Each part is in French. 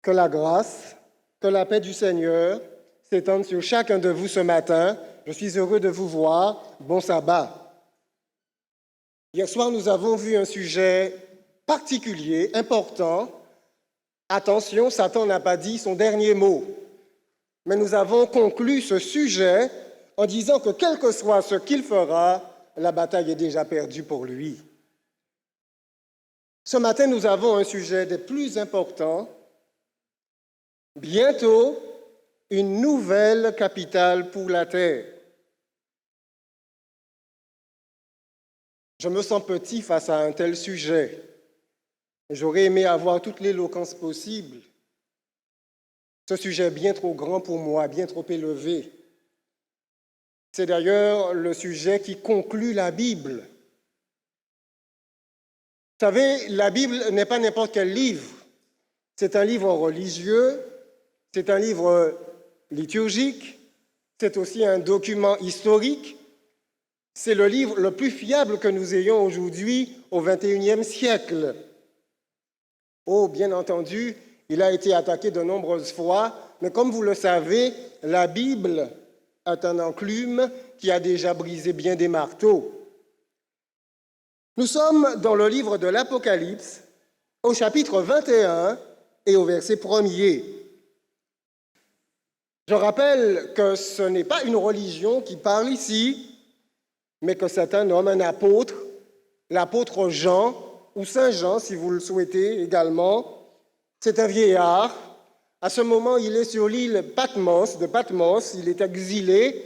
Que la grâce, que la paix du Seigneur s'étendent sur chacun de vous ce matin. Je suis heureux de vous voir. Bon sabbat. Hier soir, nous avons vu un sujet particulier, important. Attention, Satan n'a pas dit son dernier mot. Mais nous avons conclu ce sujet en disant que quel que soit ce qu'il fera, la bataille est déjà perdue pour lui. Ce matin, nous avons un sujet des plus importants. Bientôt, une nouvelle capitale pour la terre. Je me sens petit face à un tel sujet. J'aurais aimé avoir toute l'éloquence possible. Ce sujet est bien trop grand pour moi, bien trop élevé. C'est d'ailleurs le sujet qui conclut la Bible. Vous savez, la Bible n'est pas n'importe quel livre. C'est un livre religieux, c'est un livre liturgique, c'est aussi un document historique. C'est le livre le plus fiable que nous ayons aujourd'hui au XXIe siècle. Oh, bien entendu, il a été attaqué de nombreuses fois, mais comme vous le savez, la Bible est un enclume qui a déjà brisé bien des marteaux. Nous sommes dans le livre de l'Apocalypse, au chapitre 21 et au verset 1er. Je rappelle que ce n'est pas une religion qui parle ici, mais que c'est un homme, un apôtre, l'apôtre Jean, ou Saint Jean, si vous le souhaitez également. C'est un vieillard. À ce moment, il est sur l'île de Patmos, il est exilé.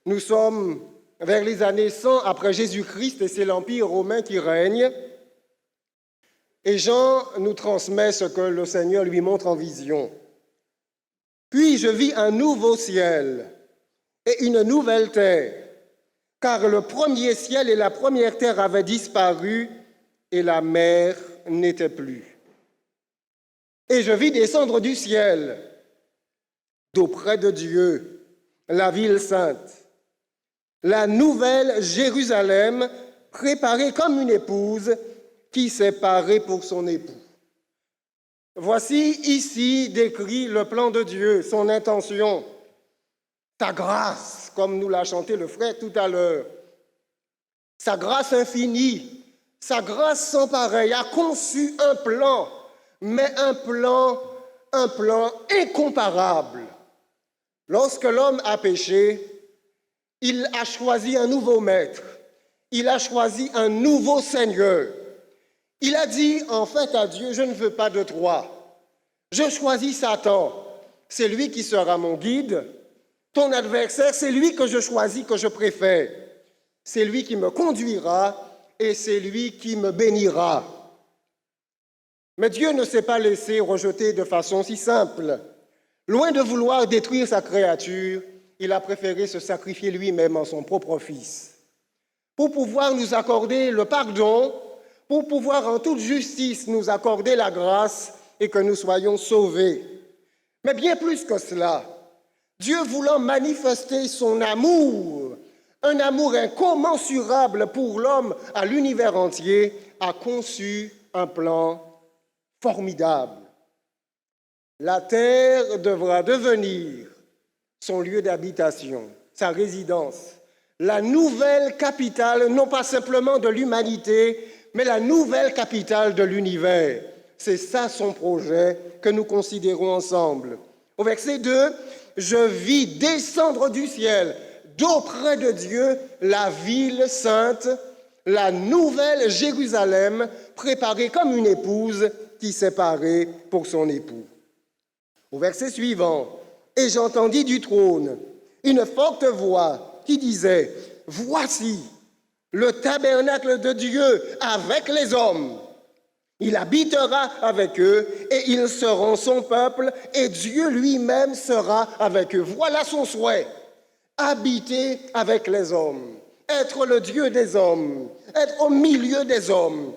Nous sommes vers les années 100 après Jésus-Christ, et c'est l'Empire romain qui règne. Et Jean nous transmet ce que le Seigneur lui montre en vision. Puis je vis un nouveau ciel et une nouvelle terre, car le premier ciel et la première terre avaient disparu et la mer n'était plus. Et je vis descendre du ciel, d'auprès de Dieu, la ville sainte, la nouvelle Jérusalem, préparée comme une épouse qui s'est parée pour son époux. Voici ici décrit le plan de Dieu, son intention, sa grâce, comme nous l'a chanté le frère tout à l'heure, sa grâce infinie, sa grâce sans pareil, a conçu un plan, mais un plan incomparable. Lorsque l'homme a péché, il a choisi un nouveau maître, il a choisi un nouveau Seigneur. Il a dit en fait à Dieu, je ne veux pas de toi, je choisis Satan, c'est lui qui sera mon guide. Ton adversaire, c'est lui que je choisis, que je préfère. C'est lui qui me conduira et c'est lui qui me bénira. Mais Dieu ne s'est pas laissé rejeter de façon si simple. Loin de vouloir détruire sa créature, il a préféré se sacrifier lui-même en son propre Fils. Pour pouvoir nous accorder le pardon, pour pouvoir en toute justice nous accorder la grâce et que nous soyons sauvés. Mais bien plus que cela, Dieu voulant manifester son amour, un amour incommensurable pour l'homme à l'univers entier, a conçu un plan formidable. La terre devra devenir son lieu d'habitation, sa résidence, la nouvelle capitale, non pas simplement de l'humanité, mais la nouvelle capitale de l'univers. C'est ça son projet que nous considérons ensemble. Au verset 2, je vis descendre du ciel, d'auprès de Dieu, la ville sainte, la nouvelle Jérusalem, préparée comme une épouse qui s'est parée pour son époux. Au verset suivant, et j'entendis du trône une forte voix qui disait, voici le tabernacle de Dieu avec les hommes. Il habitera avec eux et ils seront son peuple et Dieu lui-même sera avec eux. Voilà son souhait, habiter avec les hommes, être le Dieu des hommes, être au milieu des hommes,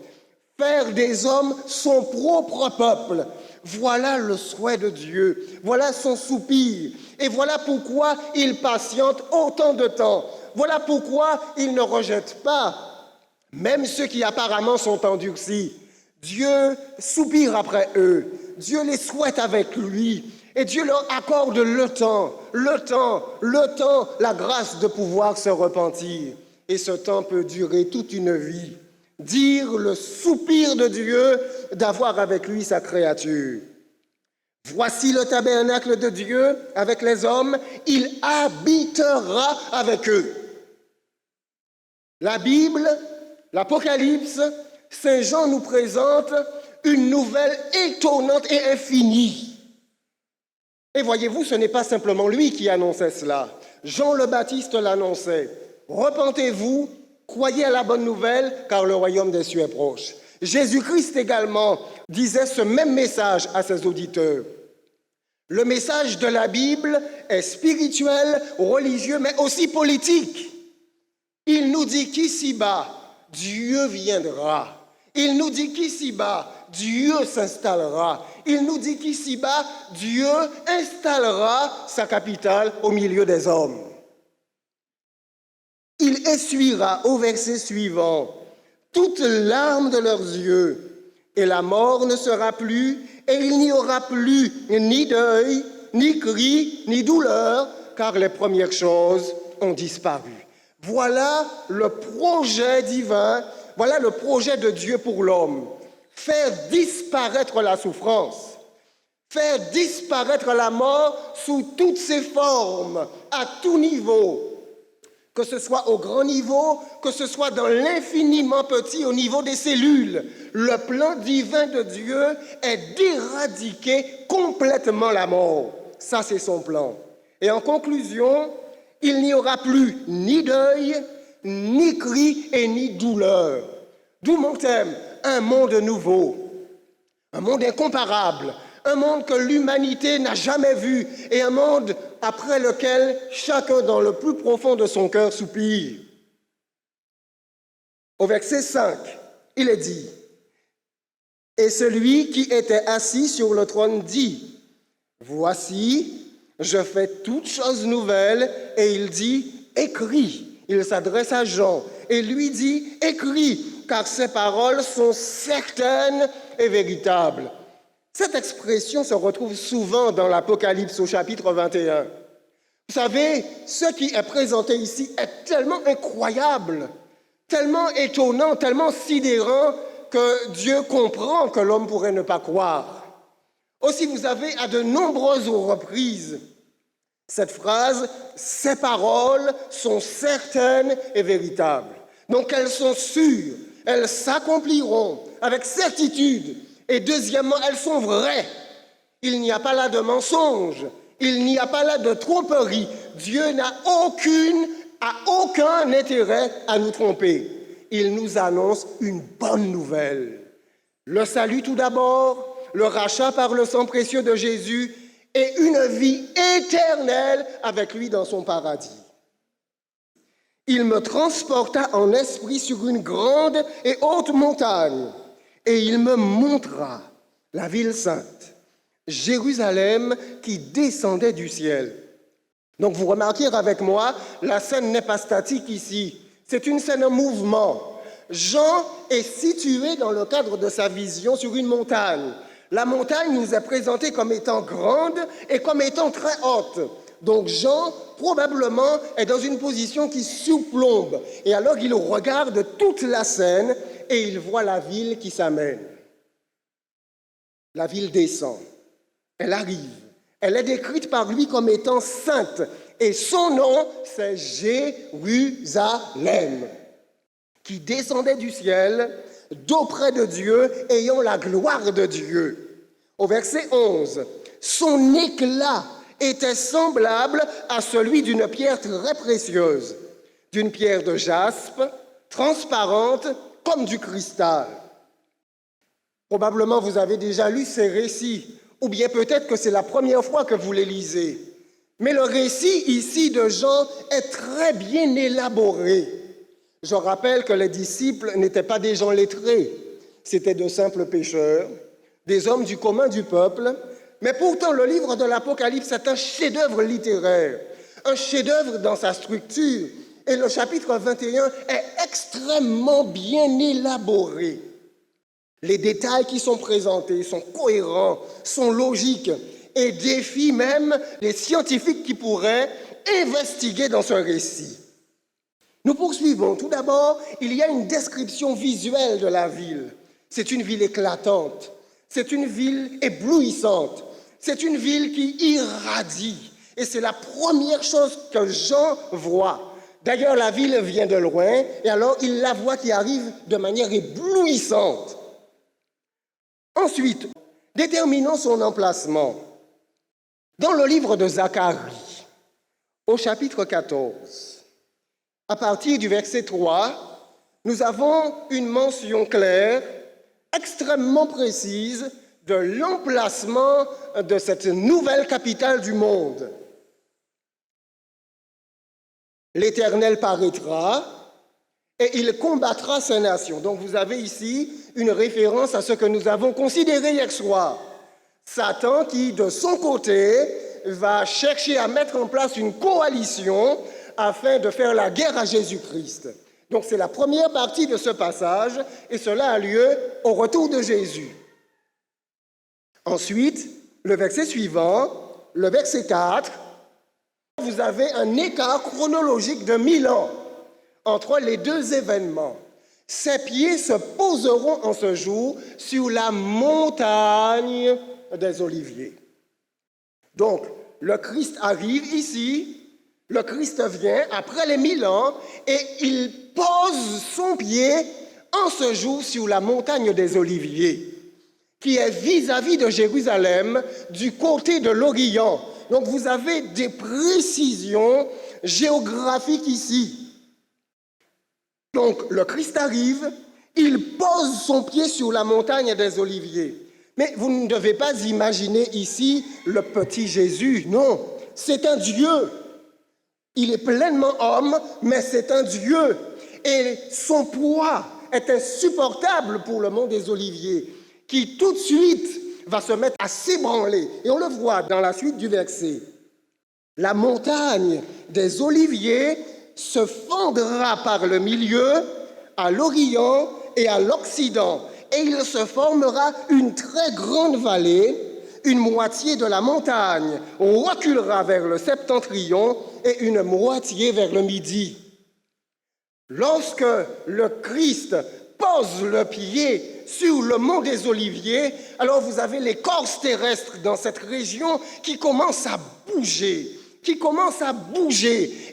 faire des hommes son propre peuple. Voilà le souhait de Dieu, voilà son soupir et voilà pourquoi il patiente autant de temps. Voilà pourquoi il ne rejette pas, même ceux qui apparemment sont endurcis. Dieu soupire après eux. Dieu les souhaite avec lui. Et Dieu leur accorde le temps, la grâce de pouvoir se repentir. Et ce temps peut durer toute une vie. Dire le soupir de Dieu d'avoir avec lui sa créature. Voici le tabernacle de Dieu avec les hommes, il habitera avec eux. La Bible, l'Apocalypse, Saint Jean nous présente une nouvelle étonnante et infinie. Et voyez-vous, ce n'est pas simplement lui qui annonçait cela. Jean le Baptiste l'annonçait. Repentez-vous, croyez à la bonne nouvelle, car le royaume des cieux est proche. Jésus-Christ également disait ce même message à ses auditeurs. Le message de la Bible est spirituel, religieux, mais aussi politique. Il nous dit qu'ici-bas, Dieu viendra. Il nous dit qu'ici-bas, Dieu s'installera. Il nous dit qu'ici-bas, Dieu installera sa capitale au milieu des hommes. Il essuiera, au verset suivant, toutes larmes de leurs yeux, et la mort ne sera plus, et il n'y aura plus ni deuil, ni cri, ni douleur, car les premières choses ont disparu. Voilà le projet divin, voilà le projet de Dieu pour l'homme. Faire disparaître la souffrance, faire disparaître la mort sous toutes ses formes, à tout niveau, que ce soit au grand niveau, que ce soit dans l'infiniment petit, au niveau des cellules. Le plan divin de Dieu est d'éradiquer complètement la mort. Ça, c'est son plan. Et en conclusion, il n'y aura plus ni deuil, ni cri et ni douleur. D'où mon thème, un monde nouveau, un monde incomparable, un monde que l'humanité n'a jamais vu et un monde après lequel chacun dans le plus profond de son cœur soupire. Au verset 5, il est dit, « Et celui qui était assis sur le trône dit, « Voici, je fais toutes choses nouvelles. » Et il dit, « Écris. » Il s'adresse à Jean et lui dit, « Écris, car ces paroles sont certaines et véritables. » Cette expression se retrouve souvent dans l'Apocalypse au chapitre 21. Vous savez, ce qui est présenté ici est tellement incroyable, tellement étonnant, tellement sidérant que Dieu comprend que l'homme pourrait ne pas croire. Aussi, vous avez à de nombreuses reprises cette phrase « ces paroles sont certaines et véritables ». Donc elles sont sûres, elles s'accompliront avec certitude. Et deuxièmement, elles sont vraies. Il n'y a pas là de mensonge, il n'y a pas là de tromperie. Dieu n'a aucun intérêt à nous tromper. Il nous annonce une bonne nouvelle. Le salut tout d'abord, le rachat par le sang précieux de Jésus et une vie éternelle avec lui dans son paradis. Il me transporta en esprit sur une grande et haute montagne. Et il me montra la ville sainte, Jérusalem, qui descendait du ciel. Donc vous remarquez avec moi, la scène n'est pas statique ici, c'est une scène en mouvement. Jean est situé dans le cadre de sa vision sur une montagne. La montagne nous est présentée comme étant grande et comme étant très haute. Donc Jean, probablement, est dans une position qui surplombe. Et alors il regarde toute la scène et il voit la ville qui s'amène. La ville descend, elle arrive, elle est décrite par lui comme étant sainte et son nom c'est Jérusalem, qui descendait du ciel d'auprès de Dieu, ayant la gloire de Dieu. Au verset 11, son éclat était semblable à celui d'une pierre très précieuse, d'une pierre de jaspe, transparente, comme du cristal. Probablement, vous avez déjà lu ces récits, ou bien peut-être que c'est la première fois que vous les lisez. Mais le récit ici de Jean est très bien élaboré. Je rappelle que les disciples n'étaient pas des gens lettrés, c'étaient de simples pécheurs, des hommes du commun du peuple, mais pourtant le livre de l'Apocalypse est un chef-d'œuvre littéraire, un chef-d'œuvre dans sa structure, et le chapitre 21 est extrêmement bien élaboré. Les détails qui sont présentés sont cohérents, sont logiques et défient même les scientifiques qui pourraient investiguer dans ce récit. Nous poursuivons. Tout d'abord, il y a une description visuelle de la ville. C'est une ville éclatante, c'est une ville éblouissante, c'est une ville qui irradie. Et c'est la première chose que Jean voit. D'ailleurs, la ville vient de loin, et alors il la voit qui arrive de manière éblouissante. Ensuite, déterminons son emplacement. Dans le livre de Zacharie, au chapitre 14, à partir du verset 3, nous avons une mention claire, extrêmement précise, de l'emplacement de cette nouvelle capitale du monde. L'Éternel paraîtra et il combattra ces nations. Donc vous avez ici une référence à ce que nous avons considéré hier soir. Satan qui, de son côté, va chercher à mettre en place une coalition afin de faire la guerre à Jésus-Christ. Donc c'est la première partie de ce passage et cela a lieu au retour de Jésus. Ensuite, le verset suivant, le verset 4, vous avez un écart chronologique de 1000 ans entre les deux événements. Ses pieds se poseront en ce jour sur la montagne des Oliviers. Donc, le Christ arrive ici, le Christ vient après les 1000 ans et il pose son pied en ce jour sur la montagne des Oliviers, qui est vis-à-vis de Jérusalem, du côté de l'Orient. Donc vous avez des précisions géographiques ici. Donc le Christ arrive, il pose son pied sur la montagne des Oliviers. Mais vous ne devez pas imaginer ici le petit Jésus, non, c'est un Dieu. Il est pleinement homme, mais c'est un Dieu. Et son poids est insupportable pour le mont des Oliviers, qui tout de suite va se mettre à s'ébranler. Et on le voit dans la suite du verset. La montagne des Oliviers se fendra par le milieu à l'Orient et à l'Occident. Et il se formera une très grande vallée. Une moitié de la montagne reculera vers le septentrion et une moitié vers le midi. Lorsque le Christ pose le pied sur le mont des Oliviers, alors vous avez l'écorce terrestre dans cette région qui commence à bouger,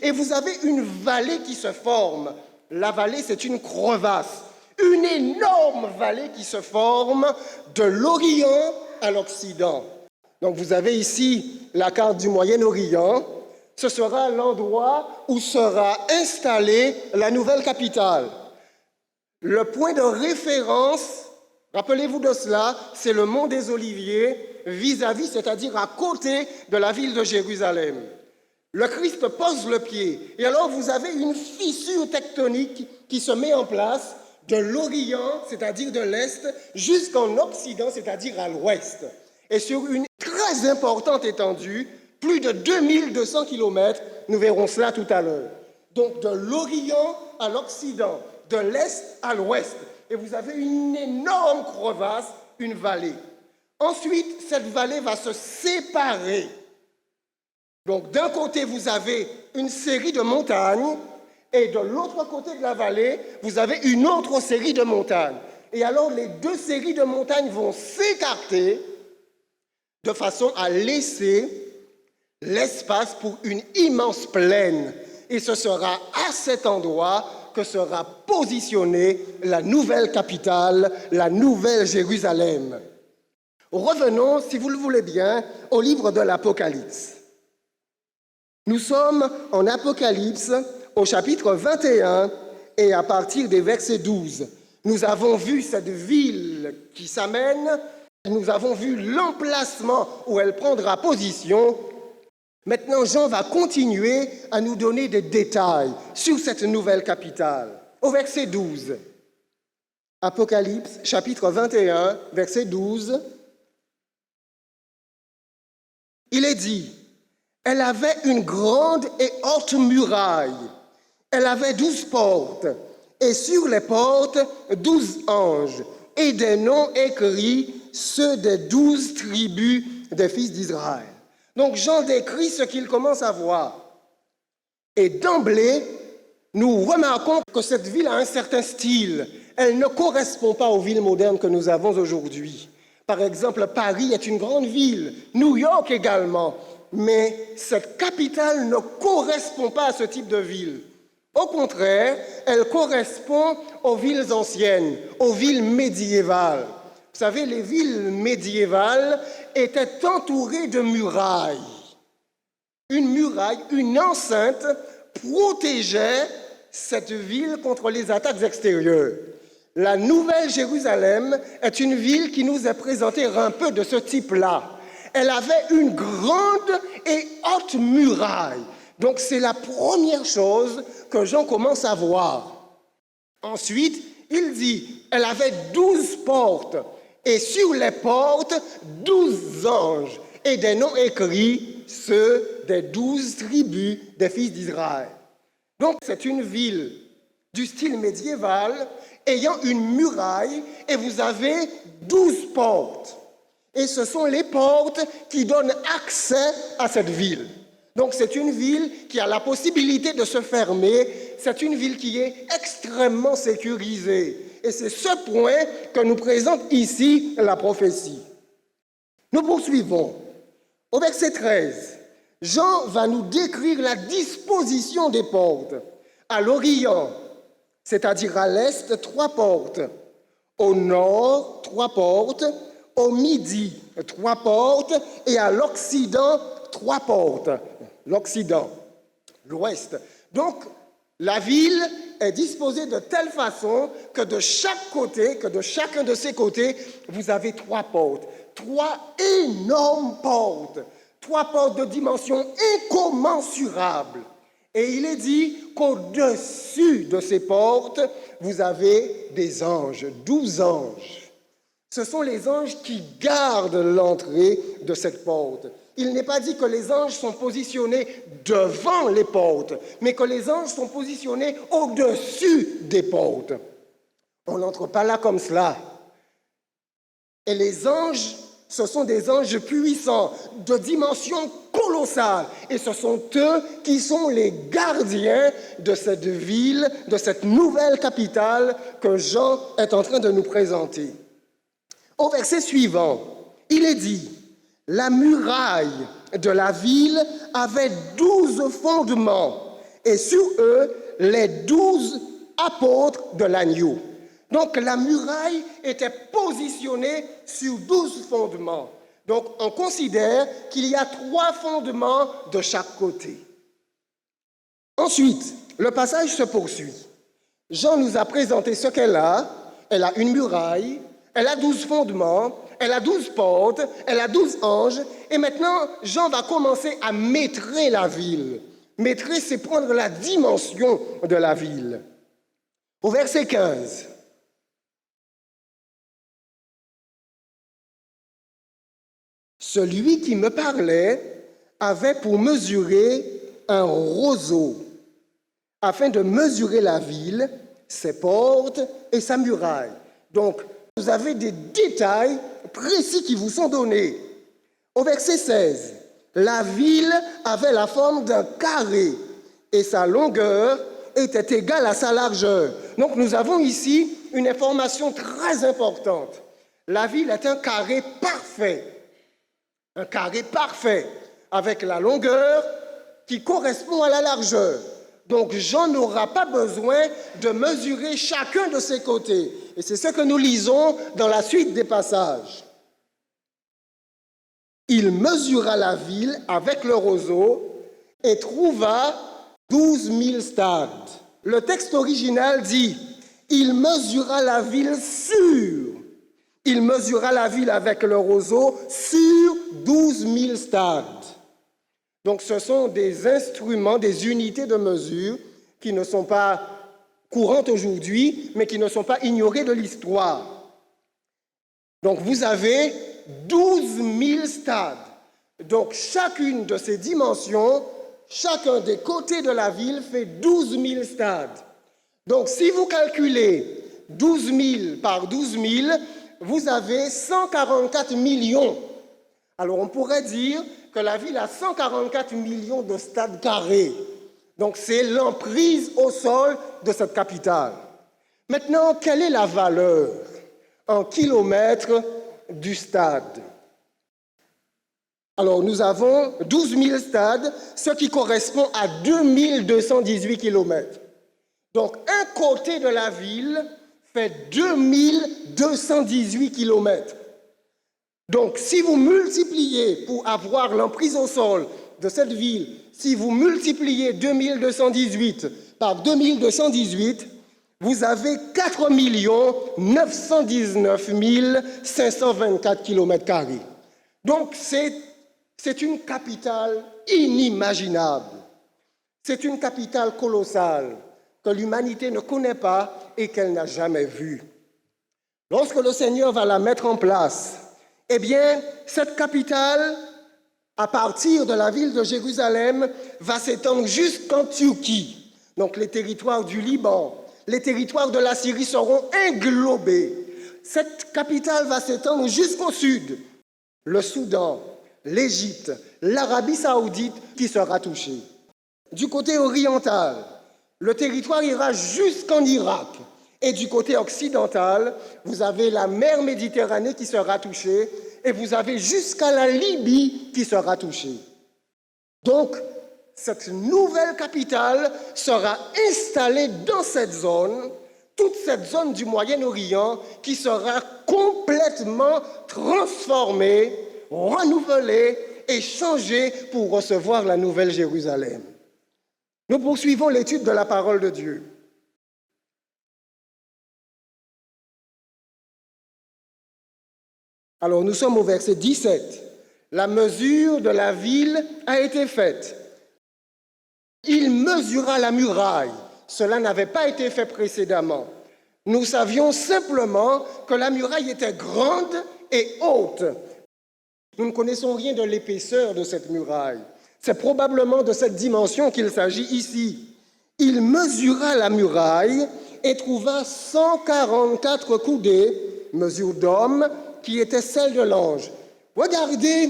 et vous avez une vallée qui se forme. La vallée, c'est une crevasse, une énorme vallée qui se forme de l'Orient à l'Occident. Donc vous avez ici la carte du Moyen-Orient. Ce sera l'endroit où sera installée la nouvelle capitale. Le point de référence, rappelez-vous de cela, c'est le mont des Oliviers vis-à-vis, c'est-à-dire à côté de la ville de Jérusalem. Le Christ pose le pied et alors vous avez une fissure tectonique qui se met en place de l'Orient, c'est-à-dire de l'Est, jusqu'en Occident, c'est-à-dire à l'Ouest. Et sur une très importante étendue, plus de 2200 km, nous verrons cela tout à l'heure. Donc de l'Orient à l'Occident, de l'Est à l'Ouest. Et vous avez une énorme crevasse, une vallée. Ensuite, cette vallée va se séparer. Donc d'un côté, vous avez une série de montagnes, et de l'autre côté de la vallée, vous avez une autre série de montagnes. Et alors, les deux séries de montagnes vont s'écarter de façon à laisser l'espace pour une immense plaine. Et ce sera à cet endroit que sera positionnée la nouvelle capitale, la nouvelle Jérusalem. Revenons, si vous le voulez bien, au livre de l'Apocalypse. Nous sommes en Apocalypse, au chapitre 21 et à partir des versets 12. Nous avons vu cette ville qui s'amène, nous avons vu l'emplacement où elle prendra position. Maintenant, Jean va continuer à nous donner des détails sur cette nouvelle capitale. Au verset 12, Apocalypse, chapitre 21, verset 12, il est dit, « Elle avait une grande et haute muraille. Elle avait 12 portes, et sur les portes, 12 anges. et des noms écrits, ceux des 12 tribus des fils d'Israël. Donc Jean décrit ce qu'il commence à voir. Et d'emblée, nous remarquons que cette ville a un certain style. Elle ne correspond pas aux villes modernes que nous avons aujourd'hui. Par exemple, Paris est une grande ville, New York également, mais cette capitale ne correspond pas à ce type de ville. Au contraire, elle correspond aux villes anciennes, aux villes médiévales. Vous savez, les villes médiévales étaient entourées de murailles. Une muraille, une enceinte protégeait cette ville contre les attaques extérieures. La Nouvelle Jérusalem est une ville qui nous est présentée un peu de ce type-là. Elle avait une grande et haute muraille. Donc c'est la première chose que Jean commence à voir. Ensuite, il dit, elle avait 12 portes, et sur les portes, 12 anges, et des noms écrits, ceux des 12 tribus des fils d'Israël. Donc c'est une ville du style médiéval, ayant une muraille, et vous avez 12 portes. Et ce sont les portes qui donnent accès à cette ville. Donc c'est une ville qui a la possibilité de se fermer, c'est une ville qui est extrêmement sécurisée. Et c'est ce point que nous présente ici la prophétie. Nous poursuivons. Au verset 13, Jean va nous décrire la disposition des portes. À l'Orient, c'est-à-dire à l'Est, 3 portes. Au Nord, 3 portes. Au Midi, 3 portes. Et à l'Occident, 3 portes. L'Occident, l'Ouest. Donc, la ville est disposée de telle façon que de chaque côté, que de chacun de ces côtés, vous avez 3 portes. 3 énormes portes. 3 portes de dimension incommensurable. Et il est dit qu'au-dessus de ces portes, vous avez des anges, 12 anges. Ce sont les anges qui gardent l'entrée de cette porte. Il n'est pas dit que les anges sont positionnés devant les portes, mais que les anges sont positionnés au-dessus des portes. On n'entre pas là comme cela. Et les anges, ce sont des anges puissants, de dimension colossale. Et ce sont eux qui sont les gardiens de cette ville, de cette nouvelle capitale que Jean est en train de nous présenter. Au verset suivant, il est dit, la muraille de la ville avait 12 fondements, et sur eux, les 12 apôtres de l'agneau. Donc la muraille était positionnée sur 12 fondements. Donc on considère qu'il y a 3 fondements de chaque côté. Ensuite, le passage se poursuit. Jean nous a présenté ce qu'elle a. Elle a une muraille, elle a 12 fondements, elle a 12 portes, elle a 12 anges. Et maintenant, Jean va commencer à maîtriser la ville. Maîtriser, c'est prendre la dimension de la ville. Au verset 15. Celui qui me parlait avait pour mesurer un roseau, afin de mesurer la ville, ses portes et sa muraille. Donc, vous avez des détails précis qui vous sont donnés. Au verset 16, la ville avait la forme d'un carré et sa longueur était égale à sa largeur. Donc, nous avons ici une information très importante. La ville est un carré parfait. Un carré parfait, avec la longueur qui correspond à la largeur. Donc Jean n'aura pas besoin de mesurer chacun de ses côtés. Et c'est ce que nous lisons dans la suite des passages. Il mesura la ville avec le roseau et trouva 12 000 stades. Le texte original dit, il mesura la ville sur. Il mesura la ville avec le roseau sur 12 000 stades. Donc ce sont des instruments, des unités de mesure qui ne sont pas courantes aujourd'hui, mais qui ne sont pas ignorées de l'histoire. Donc vous avez 12 000 stades. Donc chacune de ces dimensions, chacun des côtés de la ville fait 12 000 stades. Donc si vous calculez 12 000 par 12 000, vous avez 144 millions. Alors on pourrait dire que la ville a 144 millions de stades carrés. Donc c'est l'emprise au sol de cette capitale. Maintenant, quelle est la valeur en kilomètres du stade? Alors nous avons 12 000 stades, ce qui correspond à 2218 kilomètres. Donc un côté de la ville fait 2218 kilomètres. Donc si vous multipliez pour avoir l'emprise au sol de cette ville, si vous multipliez 2218 par 2218, vous avez 4 919 524 kilomètres carrés. Donc c'est une capitale inimaginable. C'est une capitale colossale que l'humanité ne connaît pas et qu'elle n'a jamais vue. Lorsque le Seigneur va la mettre en place, eh bien, cette capitale, à partir de la ville de Jérusalem, va s'étendre jusqu'en Turquie. Donc les territoires du Liban, les territoires de la Syrie seront englobés. Cette capitale va s'étendre jusqu'au sud, le Soudan, l'Égypte, l'Arabie saoudite qui sera touchée. Du côté oriental, le territoire ira jusqu'en Irak. Et du côté occidental, vous avez la mer Méditerranée qui sera touchée et vous avez jusqu'à la Libye qui sera touchée. Donc, cette nouvelle capitale sera installée dans cette zone, toute cette zone du Moyen-Orient qui sera complètement transformée, renouvelée et changée pour recevoir la nouvelle Jérusalem. Nous poursuivons l'étude de la parole de Dieu. Alors nous sommes au verset 17. La mesure de la ville a été faite. Il mesura la muraille. Cela n'avait pas été fait précédemment. Nous savions simplement que la muraille était grande et haute. Nous ne connaissons rien de l'épaisseur de cette muraille. C'est probablement de cette dimension qu'il s'agit ici. Il mesura la muraille et trouva 144 coudées, mesure d'homme, qui était celle de l'ange. Regardez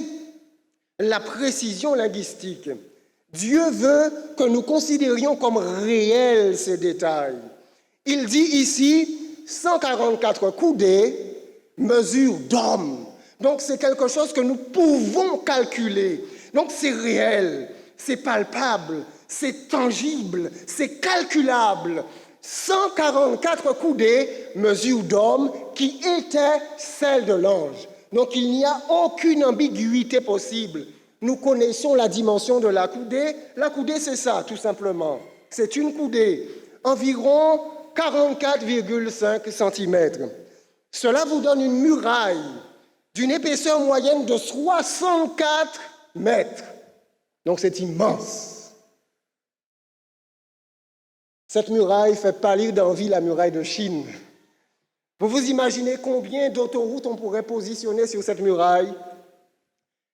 la précision linguistique. Dieu veut que nous considérions comme réels ces détails. Il dit ici 144 coudées, mesure d'homme. Donc c'est quelque chose que nous pouvons calculer. Donc c'est réel, c'est palpable, c'est tangible, c'est calculable. 144 coudées, mesure d'homme, qui était celle de l'ange. Donc il n'y a aucune ambiguïté possible. Nous connaissons la dimension de la coudée. La coudée, c'est ça, tout simplement. C'est une coudée, environ 44,5 cm. Cela vous donne une muraille d'une épaisseur moyenne de 64 mètres. Donc c'est immense. Cette muraille fait pâlir d'envie la muraille de Chine. Vous vous imaginez combien d'autoroutes on pourrait positionner sur cette muraille?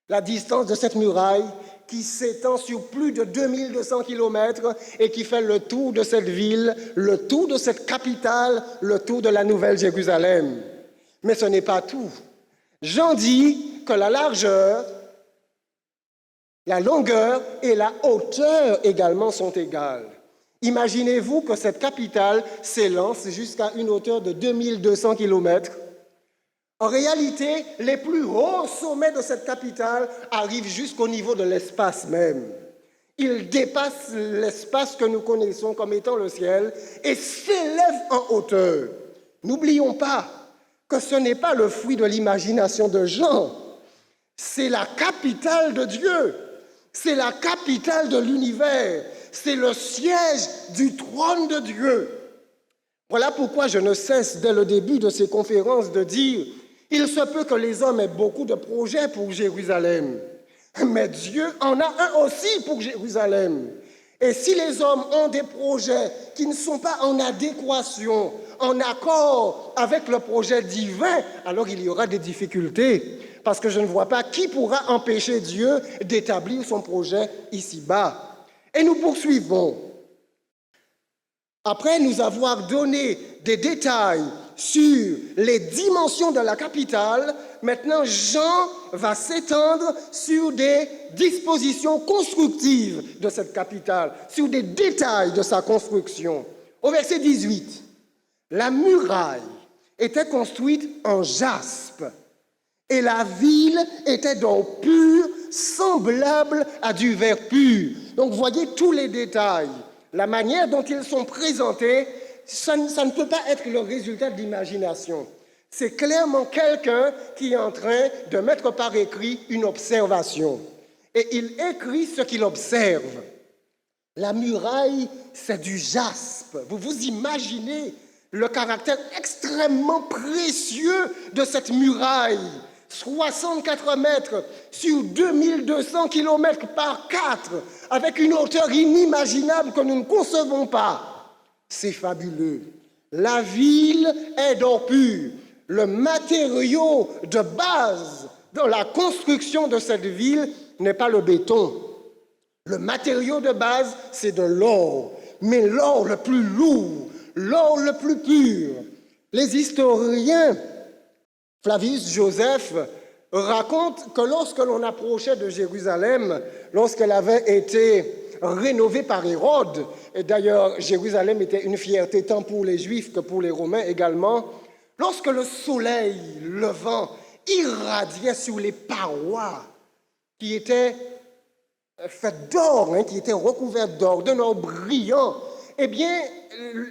La distance de cette muraille qui s'étend sur plus de 2200 km et qui fait le tour de cette ville, le tour de cette capitale, le tour de la Nouvelle Jérusalem. Mais ce n'est pas tout. Jean dit que la largeur, la longueur et la hauteur également sont égales. Imaginez-vous que cette capitale s'élance jusqu'à une hauteur de 2200 km. En réalité, les plus hauts sommets de cette capitale arrivent jusqu'au niveau de l'espace même. Ils dépassent l'espace que nous connaissons comme étant le ciel et s'élèvent en hauteur. N'oublions pas que ce n'est pas le fruit de l'imagination de Jean. C'est la capitale de Dieu. C'est la capitale de l'univers. C'est le siège du trône de Dieu. Voilà pourquoi je ne cesse dès le début de ces conférences de dire « Il se peut que les hommes aient beaucoup de projets pour Jérusalem, mais Dieu en a un aussi pour Jérusalem. Et si les hommes ont des projets qui ne sont pas en adéquation, en accord avec le projet divin, alors il y aura des difficultés, parce que je ne vois pas qui pourra empêcher Dieu d'établir son projet ici-bas. » Et nous poursuivons. Après nous avoir donné des détails sur les dimensions de la capitale, maintenant Jean va s'étendre sur des dispositions constructives de cette capitale, sur des détails de sa construction. Au verset 18, la muraille était construite en jaspe et la ville était d'or pur, semblable à du verre pur. Donc voyez tous les détails. La manière dont ils sont présentés, ça ne peut pas être le résultat de l'imagination. C'est clairement quelqu'un qui est en train de mettre par écrit une observation. Et il écrit ce qu'il observe. La muraille, c'est du jaspe. Vous vous imaginez le caractère extrêmement précieux de cette muraille. 64 mètres sur 2200 km par 4, avec une hauteur inimaginable que nous ne concevons pas. C'est fabuleux. La ville est d'or pur. Le matériau de base dans la construction de cette ville n'est pas le béton. Le matériau de base, c'est de l'or, mais l'or le plus lourd, l'or le plus pur. Les historiens, Flavius Joseph, raconte que lorsque l'on approchait de Jérusalem, lorsqu'elle avait été rénovée par Hérode, et d'ailleurs Jérusalem était une fierté tant pour les Juifs que pour les Romains également, lorsque le soleil levant irradiait sur les parois qui étaient faites d'or, qui étaient recouvertes d'or, d'un or brillant, eh bien,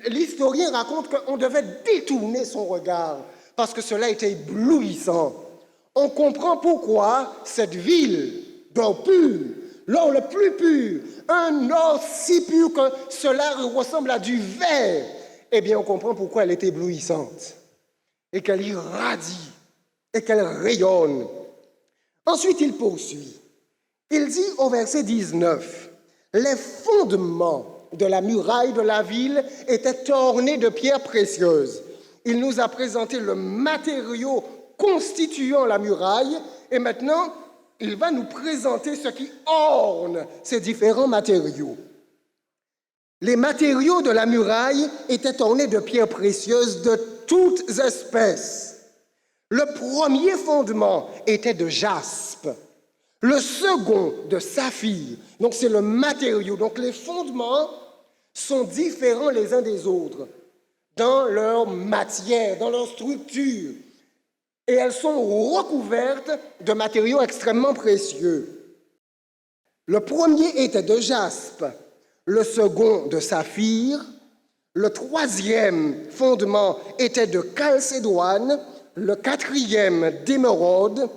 l'historien raconte qu'on devait détourner son regard parce que cela était éblouissant. On comprend pourquoi cette ville d'or pur, l'or le plus pur, un or si pur que cela ressemble à du verre, eh bien, on comprend pourquoi elle est éblouissante et qu'elle irradie et qu'elle rayonne. Ensuite, il poursuit. Il dit au verset 19, « Les fondements de la muraille de la ville étaient ornés de pierres précieuses. Il nous a présenté le matériau constituant la muraille et maintenant, il va nous présenter ce qui orne ces différents matériaux. Les matériaux de la muraille étaient ornés de pierres précieuses de toutes espèces. Le premier fondement était de jaspe, le second de saphir. Donc c'est le matériau. Donc les fondements sont différents les uns des autres dans leur matière, dans leur structure. Et elles sont recouvertes de matériaux extrêmement précieux. Le premier était de jaspe, le second de saphir, le troisième fondement était de chalcédoine, le quatrième d'émeraude,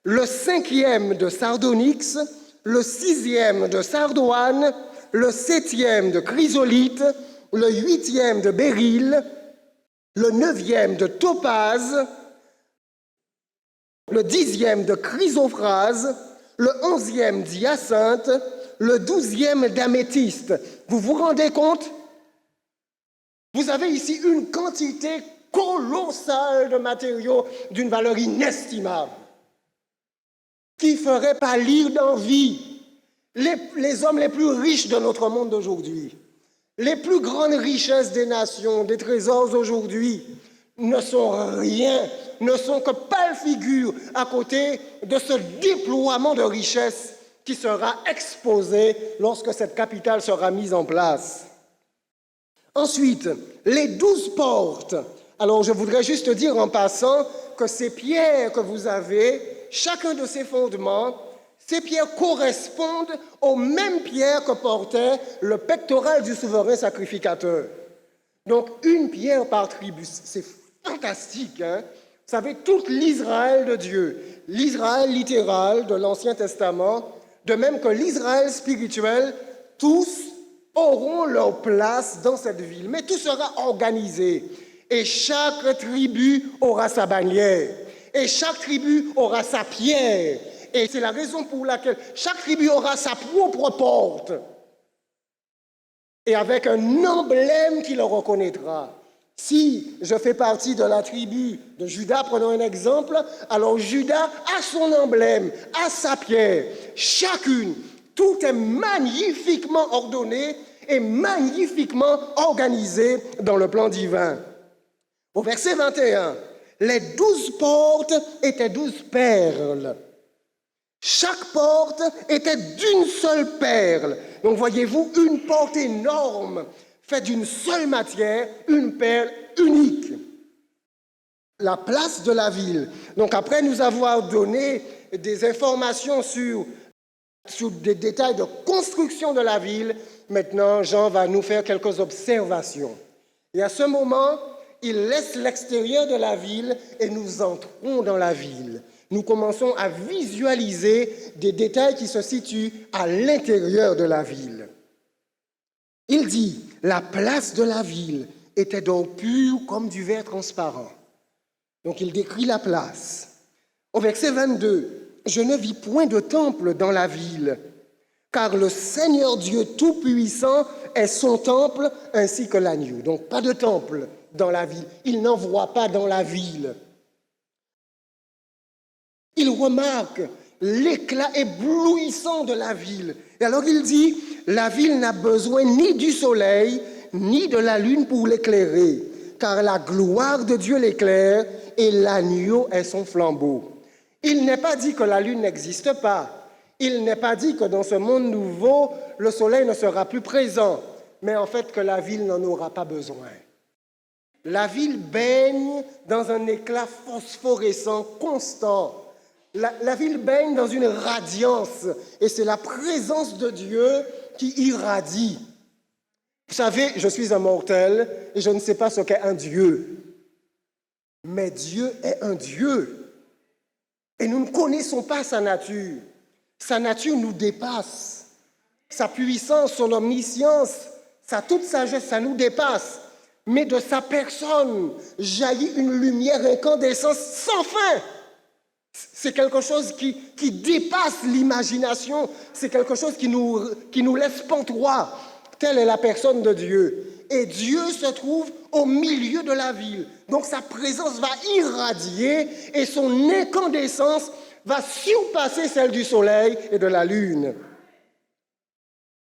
le cinquième de sardonyx, le sixième de sardoine, le septième de chrysolite, le huitième de béryl, le neuvième de topaze, le dixième de chrysophrase, le onzième d'hyacinthe, le douzième d'améthyste. Vous vous rendez compte? Vous avez ici une quantité colossale de matériaux d'une valeur inestimable qui ferait pâlir d'envie les hommes les plus riches de notre monde d'aujourd'hui. Les plus grandes richesses des nations, des trésors aujourd'hui, ne sont rien, ne sont que pâle figure à côté de ce déploiement de richesses qui sera exposé lorsque cette capitale sera mise en place. Ensuite, les 12 portes. Alors, je voudrais juste dire en passant que ces pierres que vous avez, chacun de ces fondements, ces pierres correspondent aux mêmes pierres que portait le pectoral du souverain sacrificateur. Donc, une pierre par tribu, c'est fantastique, hein? Vous savez, toute l'Israël de Dieu, l'Israël littéral de l'Ancien Testament, de même que l'Israël spirituel, tous auront leur place dans cette ville. Mais tout sera organisé. Et chaque tribu aura sa bannière. Et chaque tribu aura sa pierre. Et c'est la raison pour laquelle chaque tribu aura sa propre porte. Et avec un emblème qui le reconnaîtra. Si je fais partie de la tribu de Juda, prenons un exemple, alors Juda a son emblème, a sa pierre. Chacune, tout est magnifiquement ordonné et magnifiquement organisée dans le plan divin. Au verset 21, les 12 portes étaient 12 perles. Chaque porte était d'une seule perle. Donc voyez-vous, une porte énorme, faite d'une seule matière, une perle unique. La place de la ville. Donc après nous avoir donné des informations sur des détails de construction de la ville, maintenant Jean va nous faire quelques observations. Et à ce moment, il laisse l'extérieur de la ville et nous entrons dans la ville. Nous commençons à visualiser des détails qui se situent à l'intérieur de la ville. Il dit, la place de la ville était d'eau pure comme du verre transparent. Donc il décrit la place. Au verset 22, je ne vis point de temple dans la ville, car le Seigneur Dieu Tout-Puissant est son temple ainsi que l'agneau. Donc pas de temple dans la ville. Il n'en voit pas dans la ville. Il remarque l'éclat éblouissant de la ville. Et alors il dit, la ville n'a besoin ni du soleil, ni de la lune pour l'éclairer, car la gloire de Dieu l'éclaire et l'agneau est son flambeau. Il n'est pas dit que la lune n'existe pas. Il n'est pas dit que dans ce monde nouveau, le soleil ne sera plus présent, mais en fait que la ville n'en aura pas besoin. La ville baigne dans un éclat phosphorescent constant. La ville baigne dans une radiance, et c'est la présence de Dieu qui irradie. Vous savez, je suis un mortel et je ne sais pas ce qu'est un Dieu. Mais Dieu est un Dieu. Et nous ne connaissons pas sa nature. Sa nature nous dépasse. Sa puissance, son omniscience, sa toute sagesse, ça nous dépasse. Mais de sa personne jaillit une lumière incandescente sans fin. C'est quelque chose qui dépasse l'imagination. C'est quelque chose qui nous laisse pantois. Telle est la personne de Dieu. Et Dieu se trouve au milieu de la ville. Donc sa présence va irradier et son incandescence va surpasser celle du soleil et de la lune.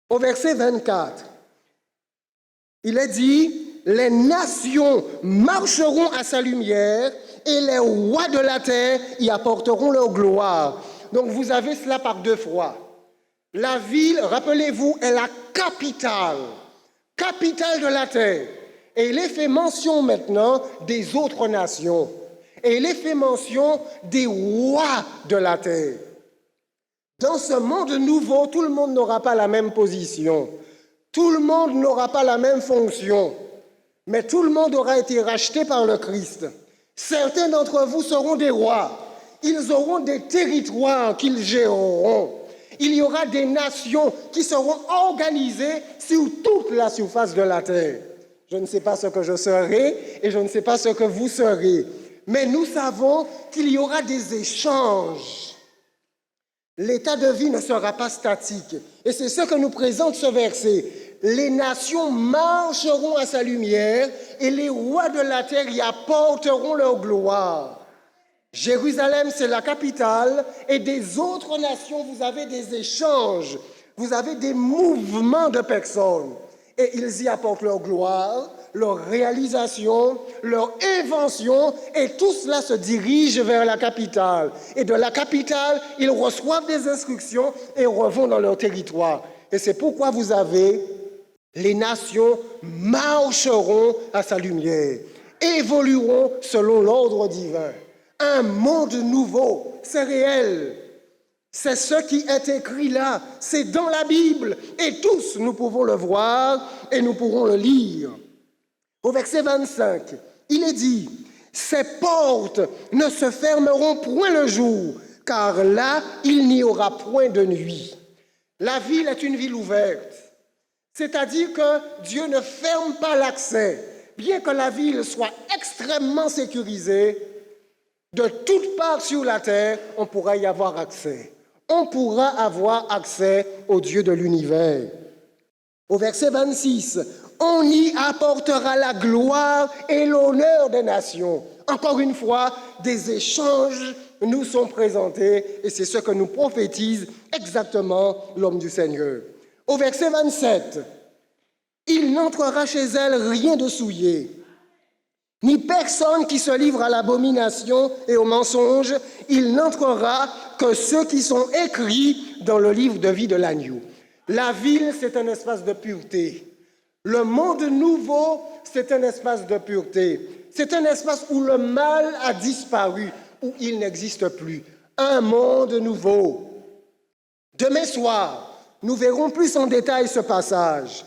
Au verset 24, il est dit, les nations marcheront à sa lumière et les rois de la terre y apporteront leur gloire. Donc vous avez cela par deux fois. La ville, rappelez-vous, est la capitale de la terre. Et il est fait mention maintenant des autres nations. Et il est fait mention des rois de la terre. Dans ce monde nouveau, tout le monde n'aura pas la même position. Tout le monde n'aura pas la même fonction. Mais tout le monde aura été racheté par le Christ. Certains d'entre vous seront des rois. Ils auront des territoires qu'ils géreront. Il y aura des nations qui seront organisées sur toute la surface de la terre. Je ne sais pas ce que je serai et je ne sais pas ce que vous serez. Mais nous savons qu'il y aura des échanges. L'état de vie ne sera pas statique. Et c'est ce que nous présente ce verset. Les nations marcheront à sa lumière et les rois de la terre y apporteront leur gloire. Jérusalem, c'est la capitale, et des autres nations, vous avez des échanges, vous avez des mouvements de personnes. Et ils y apportent leur gloire, leur réalisation, leur invention, et tout cela se dirige vers la capitale. Et de la capitale, ils reçoivent des instructions et revont dans leur territoire. Et c'est pourquoi vous avez les nations marcheront à sa lumière, évolueront selon l'ordre divin. Un monde nouveau, c'est réel. C'est ce qui est écrit là, c'est dans la Bible. Et tous, nous pouvons le voir et nous pourrons le lire. Au verset 25, il est dit, « Ces portes ne se fermeront point le jour, car là, il n'y aura point de nuit. » La ville est une ville ouverte. C'est-à-dire que Dieu ne ferme pas l'accès. Bien que la ville soit extrêmement sécurisée, de toutes parts sur la terre, on pourra y avoir accès. On pourra avoir accès au Dieu de l'univers. Au verset 26, on y apportera la gloire et l'honneur des nations. Encore une fois, des échanges nous sont présentés et c'est ce que nous prophétise exactement l'homme du Seigneur. Au verset 27, Il n'entrera chez elle rien de souillé, ni personne qui se livre à l'abomination et au mensonge. Il n'entrera que ceux qui sont écrits dans le livre de vie de l'agneau. La ville, c'est un espace de pureté. Le monde nouveau, c'est un espace de pureté. C'est un espace où le mal a disparu, où il n'existe plus. Un monde nouveau. Demain soir, nous verrons plus en détail ce passage.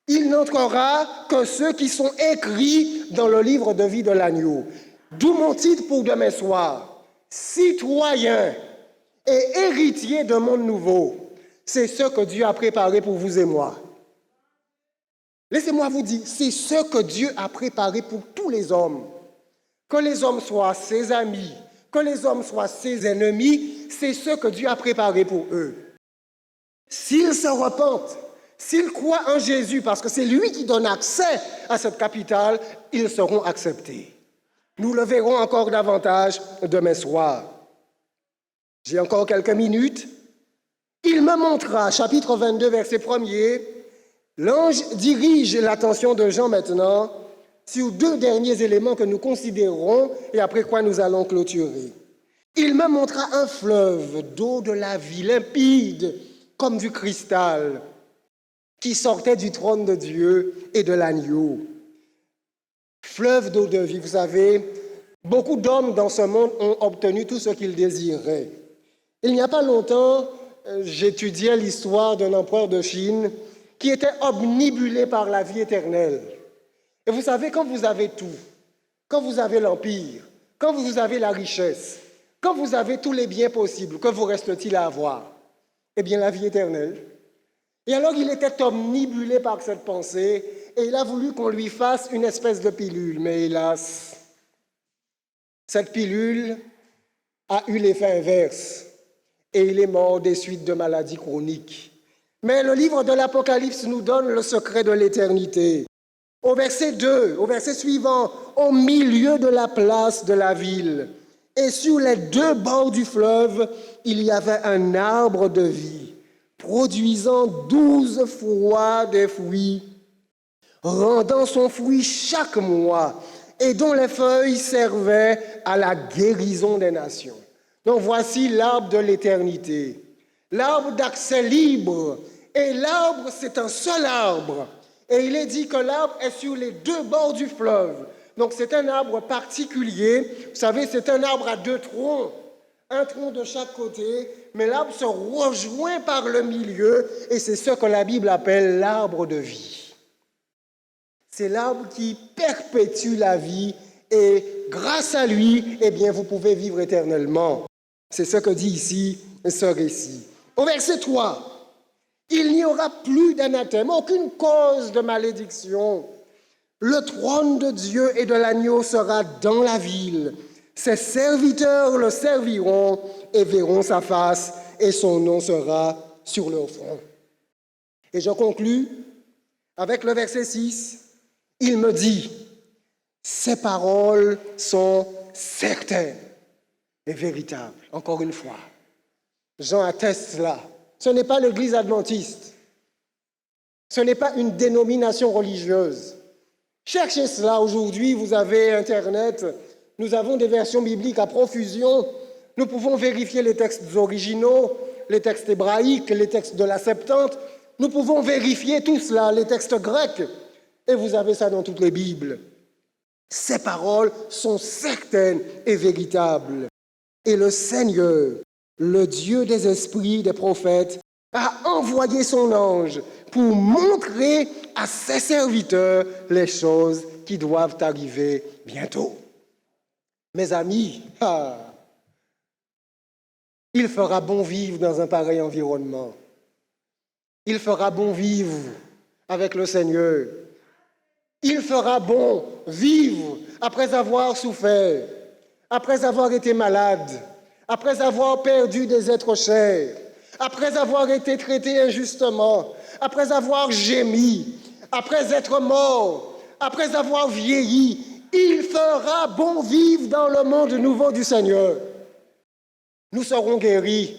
Il n'entrera que ceux qui sont écrits dans le livre de vie de l'agneau. D'où mon titre pour demain soir. Citoyens et héritiers d'un monde nouveau. C'est ce que Dieu a préparé pour vous et moi. Laissez-moi vous dire, c'est ce que Dieu a préparé pour tous les hommes. Que les hommes soient ses amis, que les hommes soient ses ennemis, c'est ce que Dieu a préparé pour eux. S'ils se repentent, s'ils croient en Jésus, parce que c'est lui qui donne accès à cette capitale, ils seront acceptés. Nous le verrons encore davantage demain soir. J'ai encore quelques minutes. Il me montra, chapitre 22, verset 1er, l'ange dirige l'attention de Jean maintenant sur deux derniers éléments que nous considérons et après quoi nous allons clôturer. Il me montra un fleuve d'eau de la vie, limpide comme du cristal, qui sortait du trône de Dieu et de l'agneau. Fleuve d'eau de vie, vous savez, beaucoup d'hommes dans ce monde ont obtenu tout ce qu'ils désiraient. Il n'y a pas longtemps, j'étudiais l'histoire d'un empereur de Chine qui était omnibulé par la vie éternelle. Et vous savez, quand vous avez tout, quand vous avez l'empire, quand vous avez la richesse, quand vous avez tous les biens possibles, que vous reste-t-il à avoir? Eh bien, la vie éternelle. Et alors, il était omnibulé par cette pensée et il a voulu qu'on lui fasse une espèce de pilule. Mais hélas, cette pilule a eu l'effet inverse et il est mort des suites de maladies chroniques. Mais le livre de l'Apocalypse nous donne le secret de l'éternité. Au verset 2, au verset suivant, au milieu de la place de la ville et sur les deux bords du fleuve, il y avait un arbre de vie, produisant 12 fois des fruits, rendant son fruit chaque mois, et dont les feuilles servaient à la guérison des nations. Donc voici l'arbre de l'éternité, l'arbre d'accès libre. Et l'arbre, c'est un seul arbre. Et il est dit que l'arbre est sur les deux bords du fleuve. Donc c'est un arbre particulier. Vous savez, c'est un arbre à deux troncs. Un tronc de chaque côté, mais l'arbre se rejoint par le milieu, et c'est ce que la Bible appelle l'arbre de vie. C'est l'arbre qui perpétue la vie, et grâce à lui, eh bien, vous pouvez vivre éternellement. C'est ce que dit ici ce récit. Au verset 3, il n'y aura plus d'anathème, aucune cause de malédiction. Le trône de Dieu et de l'agneau sera dans la ville. Ses serviteurs le serviront et verront sa face, et son nom sera sur leur front. Et je conclus avec le verset 6. Il me dit, ces paroles sont certaines et véritables. Encore une fois, Jean atteste cela. Ce n'est pas l'Église adventiste. Ce n'est pas une dénomination religieuse. Cherchez cela aujourd'hui, vous avez Internet. Nous avons des versions bibliques à profusion. Nous pouvons vérifier les textes originaux, les textes hébraïques, les textes de la Septante. Nous pouvons vérifier tout cela, les textes grecs. Et vous avez ça dans toutes les Bibles. Ces paroles sont certaines et véritables. Et le Seigneur, le Dieu des esprits, des prophètes, a envoyé son ange pour montrer à ses serviteurs les choses qui doivent arriver bientôt. Mes amis, il fera bon vivre dans un pareil environnement. Il fera bon vivre avec le Seigneur. Il fera bon vivre après avoir souffert, après avoir été malade, après avoir perdu des êtres chers, après avoir été traité injustement, après avoir gémi, après être mort, après avoir vieilli. Il fera bon vivre dans le monde nouveau du Seigneur. Nous serons guéris.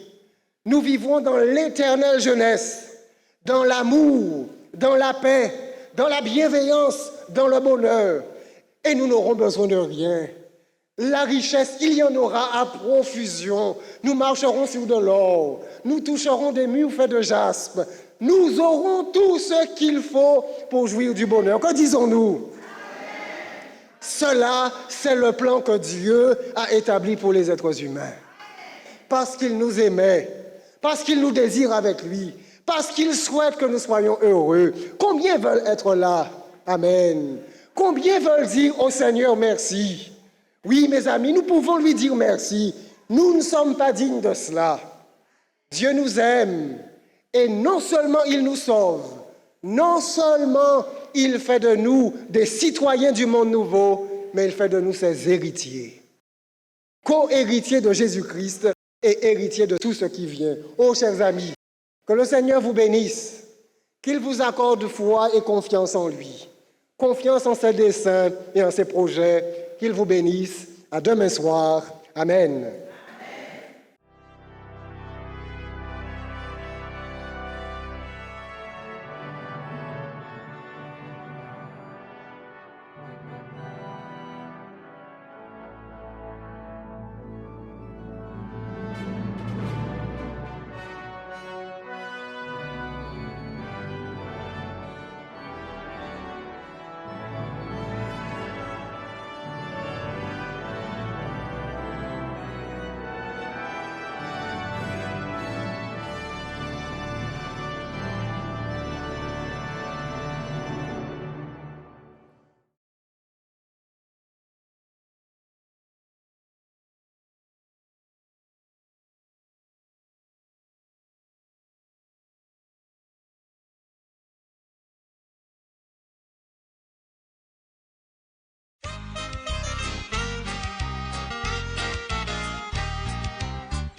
Nous vivrons dans l'éternelle jeunesse, dans l'amour, dans la paix, dans la bienveillance, dans le bonheur. Et nous n'aurons besoin de rien. La richesse, il y en aura à profusion. Nous marcherons sur de l'or. Nous toucherons des murs faits de jaspe. Nous aurons tout ce qu'il faut pour jouir du bonheur. Que disons-nous? Cela, c'est le plan que Dieu a établi pour les êtres humains. Parce qu'il nous aimait, parce qu'il nous désire avec lui, parce qu'il souhaite que nous soyons heureux. Combien veulent être là? Amen. Combien veulent dire au Seigneur merci? Oui, mes amis, nous pouvons lui dire merci. Nous ne sommes pas dignes de cela. Dieu nous aime et non seulement il nous sauve, non seulement il fait de nous des citoyens du monde nouveau, mais il fait de nous ses héritiers. Co-héritiers de Jésus-Christ et héritiers de tout ce qui vient. Oh, chers amis, que le Seigneur vous bénisse, qu'il vous accorde foi et confiance en lui, confiance en ses desseins et en ses projets, qu'il vous bénisse. À demain soir. Amen.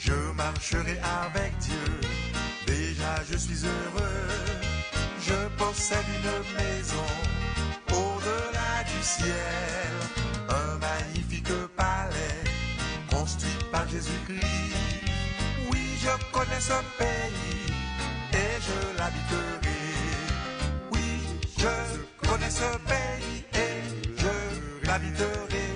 Je marcherai avec Dieu, déjà je suis heureux. Je possède une maison au-delà du ciel, un magnifique palais construit par Jésus-Christ. Oui, je connais ce pays et je l'habiterai. Oui, je connais ce pays et je l'habiterai.